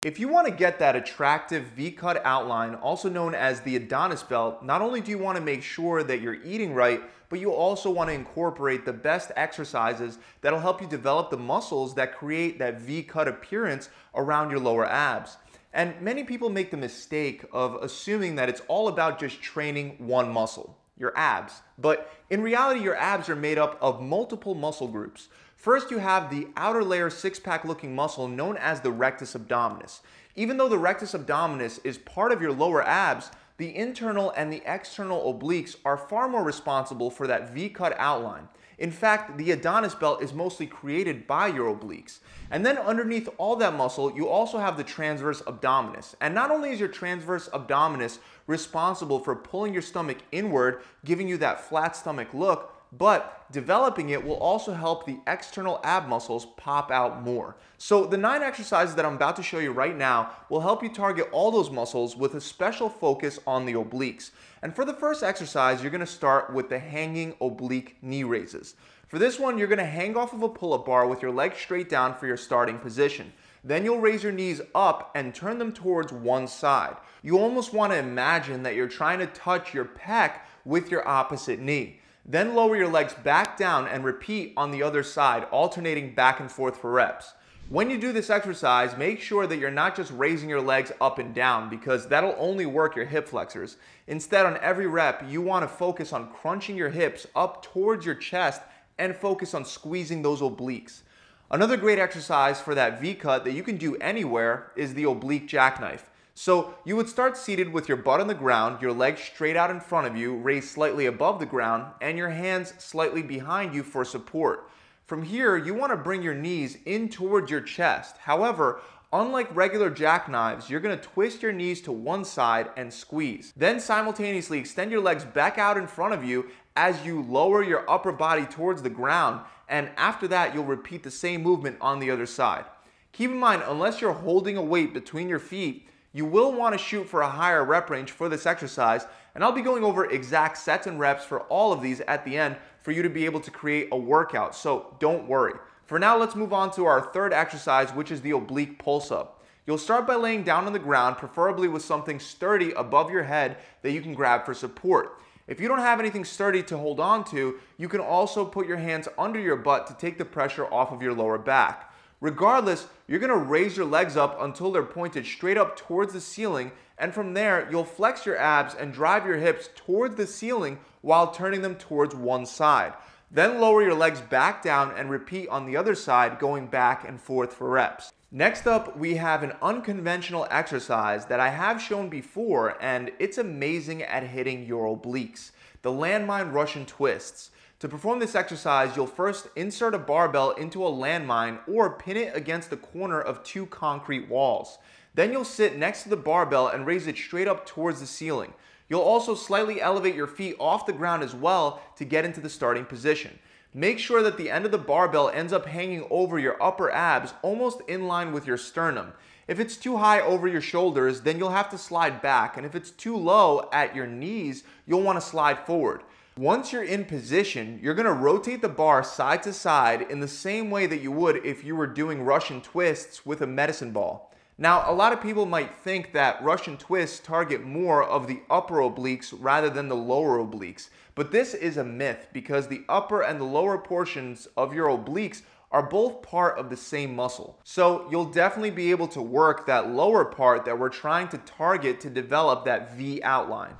If you want to get that attractive V-cut outline, also known as the adonis belt, not only do you want to make sure that you're eating right, but you also want to incorporate the best exercises that'll help you develop the muscles that create that V-cut appearance around your lower abs. And many people make the mistake of assuming that it's all about just training one muscle, your abs. But in reality, your abs are made up of multiple muscle groups. First, you have the outer layer six-pack looking muscle known as the rectus abdominis. Even though the rectus abdominis is part of your lower abs, the internal and the external obliques are far more responsible for that V-cut outline. In fact, the adonis belt is mostly created by your obliques. And then underneath all that muscle, you also have the transverse abdominis. And not only is your transverse abdominis responsible for pulling your stomach inward, giving you that flat stomach look, but developing it will also help the external ab muscles pop out more. So the 9 exercises that I'm about to show you right now will help you target all those muscles with a special focus on the obliques. And for the first exercise, you're going to start with the hanging oblique knee raises. For this one, you're going to hang off of a pull-up bar with your legs straight down for your starting position. Then you'll raise your knees up and turn them towards one side. You almost want to imagine that you're trying to touch your pec with your opposite knee. Then lower your legs back down and repeat on the other side, alternating back and forth for reps. When you do this exercise, make sure that you're not just raising your legs up and down because that'll only work your hip flexors. Instead, on every rep, you want to focus on crunching your hips up towards your chest and focus on squeezing those obliques. Another great exercise for that V-cut that you can do anywhere is the oblique jackknife. So you would start seated with your butt on the ground, your legs straight out in front of you, raised slightly above the ground, and your hands slightly behind you for support. From here, you want to bring your knees in towards your chest. However, unlike regular jackknives, you're going to twist your knees to one side and squeeze. Then simultaneously extend your legs back out in front of you as you lower your upper body towards the ground, and after that, you'll repeat the same movement on the other side. Keep in mind, unless you're holding a weight between your feet, you will want to shoot for a higher rep range for this exercise, and I'll be going over exact sets and reps for all of these at the end for you to be able to create a workout, so don't worry. For now, let's move on to our third exercise, which is the oblique pulse up. You'll start by laying down on the ground, preferably with something sturdy above your head that you can grab for support. If you don't have anything sturdy to hold on to, you can also put your hands under your butt to take the pressure off of your lower back. Regardless, you're going to raise your legs up until they're pointed straight up towards the ceiling, and from there, you'll flex your abs and drive your hips towards the ceiling while turning them towards one side. Then lower your legs back down and repeat on the other side, going back and forth for reps. Next up, we have an unconventional exercise that I have shown before, and it's amazing at hitting your obliques, the landmine Russian twists. To perform this exercise, you'll first insert a barbell into a landmine or pin it against the corner of 2 concrete walls. Then you'll sit next to the barbell and raise it straight up towards the ceiling. You'll also slightly elevate your feet off the ground as well to get into the starting position. Make sure that the end of the barbell ends up hanging over your upper abs, almost in line with your sternum. If it's too high over your shoulders, then you'll have to slide back, and if it's too low at your knees, you'll want to slide forward. Once you're in position, you're going to rotate the bar side to side in the same way that you would if you were doing Russian twists with a medicine ball. Now, a lot of people might think that Russian twists target more of the upper obliques rather than the lower obliques, but this is a myth because the upper and the lower portions of your obliques are both part of the same muscle. So you'll definitely be able to work that lower part that we're trying to target to develop that V outline.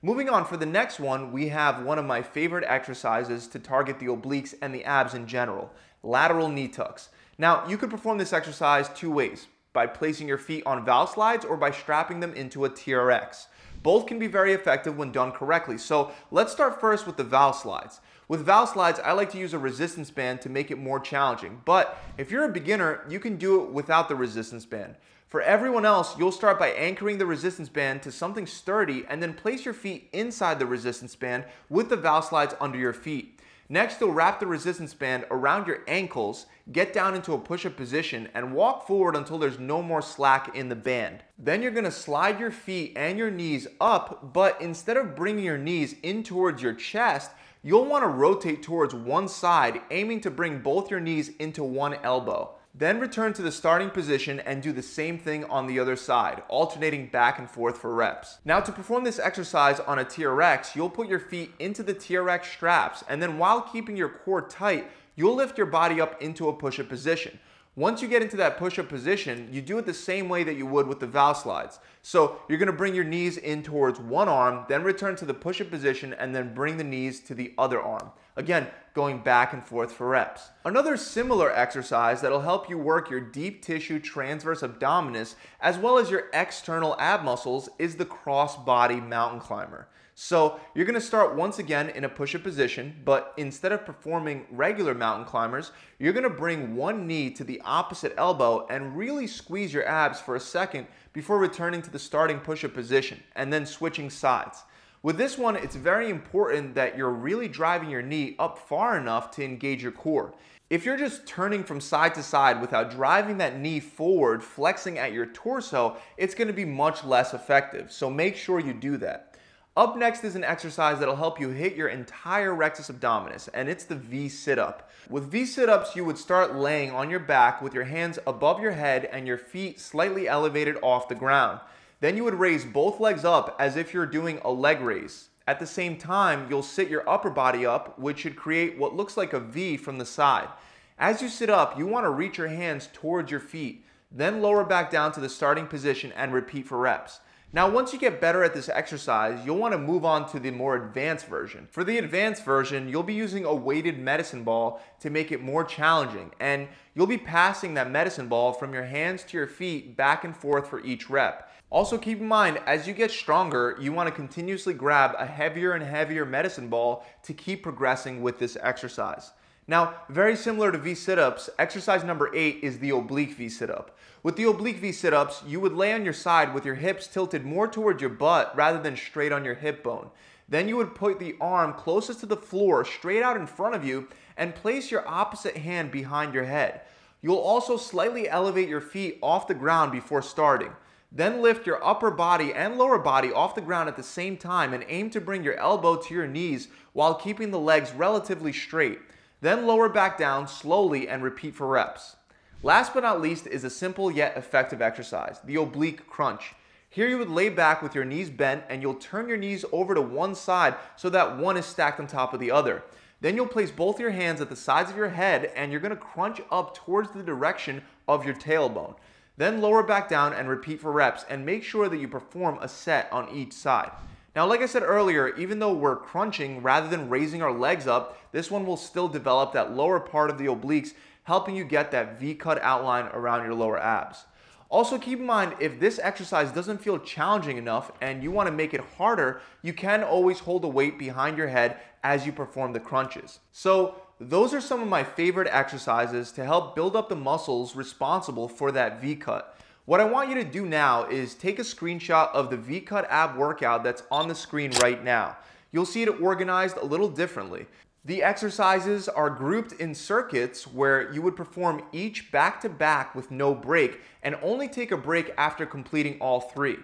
Moving on, for the next one, we have one of my favorite exercises to target the obliques and the abs in general, lateral knee tucks. Now, you could perform this exercise 2 ways, by placing your feet on valve slides or by strapping them into a TRX. Both can be very effective when done correctly, so let's start first with the valve slides. With valve slides, I like to use a resistance band to make it more challenging, but if you're a beginner, you can do it without the resistance band. For everyone else, you'll start by anchoring the resistance band to something sturdy and then place your feet inside the resistance band with the valve slides under your feet. Next, you'll wrap the resistance band around your ankles, get down into a push-up position, and walk forward until there's no more slack in the band. Then you're going to slide your feet and your knees up, but instead of bringing your knees in towards your chest, you'll want to rotate towards one side, aiming to bring both your knees into one elbow. Then return to the starting position and do the same thing on the other side, alternating back and forth for reps. Now to perform this exercise on a TRX, you'll put your feet into the TRX straps, and then while keeping your core tight, you'll lift your body up into a push-up position. Once you get into that push-up position, you do it the same way that you would with the valve slides. So you're gonna bring your knees in towards one arm, then return to the push-up position, and then bring the knees to the other arm. Again, going back and forth for reps. Another similar exercise that'll help you work your deep tissue transverse abdominis as well as your external ab muscles is the cross-body mountain climber. So you're gonna start once again in a push-up position, but instead of performing regular mountain climbers, you're gonna bring one knee to the opposite elbow and really squeeze your abs for a second before returning to the starting push-up position and then switching sides. With this one, it's very important that you're really driving your knee up far enough to engage your core. If you're just turning from side to side without driving that knee forward, flexing at your torso, it's gonna be much less effective, so make sure you do that. Up next is an exercise that'll help you hit your entire rectus abdominis, and it's the V Sit-Up. With V Sit-Ups, you would start laying on your back with your hands above your head and your feet slightly elevated off the ground. Then you would raise both legs up as if you're doing a leg raise. At the same time, you'll sit your upper body up, which should create what looks like a V from the side. As you sit up, you want to reach your hands towards your feet, then lower back down to the starting position and repeat for reps. Now, once you get better at this exercise, you'll want to move on to the more advanced version. For the advanced version, you'll be using a weighted medicine ball to make it more challenging, and you'll be passing that medicine ball from your hands to your feet back and forth for each rep. Also keep in mind, as you get stronger, you want to continuously grab a heavier and heavier medicine ball to keep progressing with this exercise. Now, very similar to V sit-ups, exercise number 8 is the oblique V sit-up. With the oblique V sit-ups, you would lay on your side with your hips tilted more towards your butt rather than straight on your hip bone. Then you would put the arm closest to the floor, straight out in front of you, and place your opposite hand behind your head. You'll also slightly elevate your feet off the ground before starting. Then lift your upper body and lower body off the ground at the same time and aim to bring your elbow to your knees while keeping the legs relatively straight. Then lower back down slowly and repeat for reps. Last but not least is a simple yet effective exercise, the oblique crunch. Here you would lay back with your knees bent and you'll turn your knees over to one side so that one is stacked on top of the other. Then you'll place both your hands at the sides of your head and you're going to crunch up towards the direction of your tailbone. Then lower back down and repeat for reps and make sure that you perform a set on each side. Now, like I said earlier, even though we're crunching rather than raising our legs up, this one will still develop that lower part of the obliques, helping you get that V-cut outline around your lower abs. Also keep in mind, if this exercise doesn't feel challenging enough and you want to make it harder, you can always hold a weight behind your head as you perform the crunches. So those are some of my favorite exercises to help build up the muscles responsible for that V-cut. What I want you to do now is take a screenshot of the V-cut ab workout that's on the screen right now. You'll see it organized a little differently. The exercises are grouped in circuits where you would perform each back to back with no break and only take a break after completing all 3.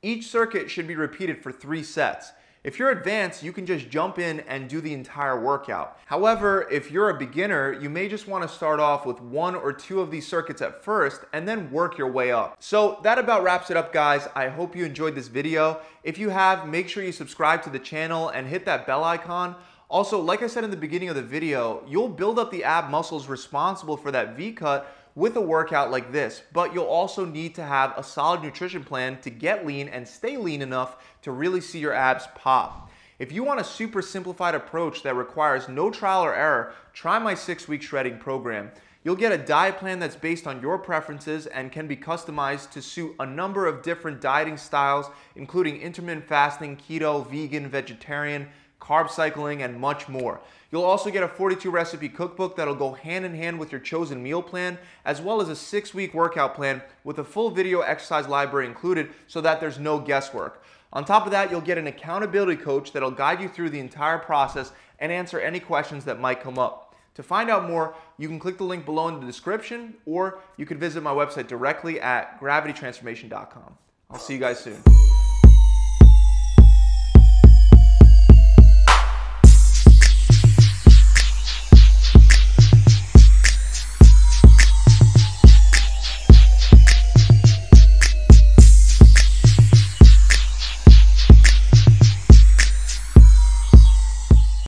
Each circuit should be repeated for 3 sets. If you're advanced, you can just jump in and do the entire workout. However, if you're a beginner, you may just want to start off with 1 or 2 of these circuits at first and then work your way up. So that about wraps it up, guys. I hope you enjoyed this video. If you have, make sure you subscribe to the channel and hit that bell icon. Also, like I said in the beginning of the video, you'll build up the ab muscles responsible for that V-cut with a workout like this, but you'll also need to have a solid nutrition plan to get lean and stay lean enough to really see your abs pop. If you want a super simplified approach that requires no trial or error, try my 6-week shredding program. You'll get a diet plan that's based on your preferences and can be customized to suit a number of different dieting styles, including intermittent fasting, keto, vegan, vegetarian, carb cycling, and much more. You'll also get a 42 recipe cookbook that'll go hand in hand with your chosen meal plan, as well as a 6-week workout plan with a full video exercise library included so that there's no guesswork. On top of that, you'll get an accountability coach that'll guide you through the entire process and answer any questions that might come up. To find out more, you can click the link below in the description, or you can visit my website directly at gravitytransformation.com. I'll see you guys soon.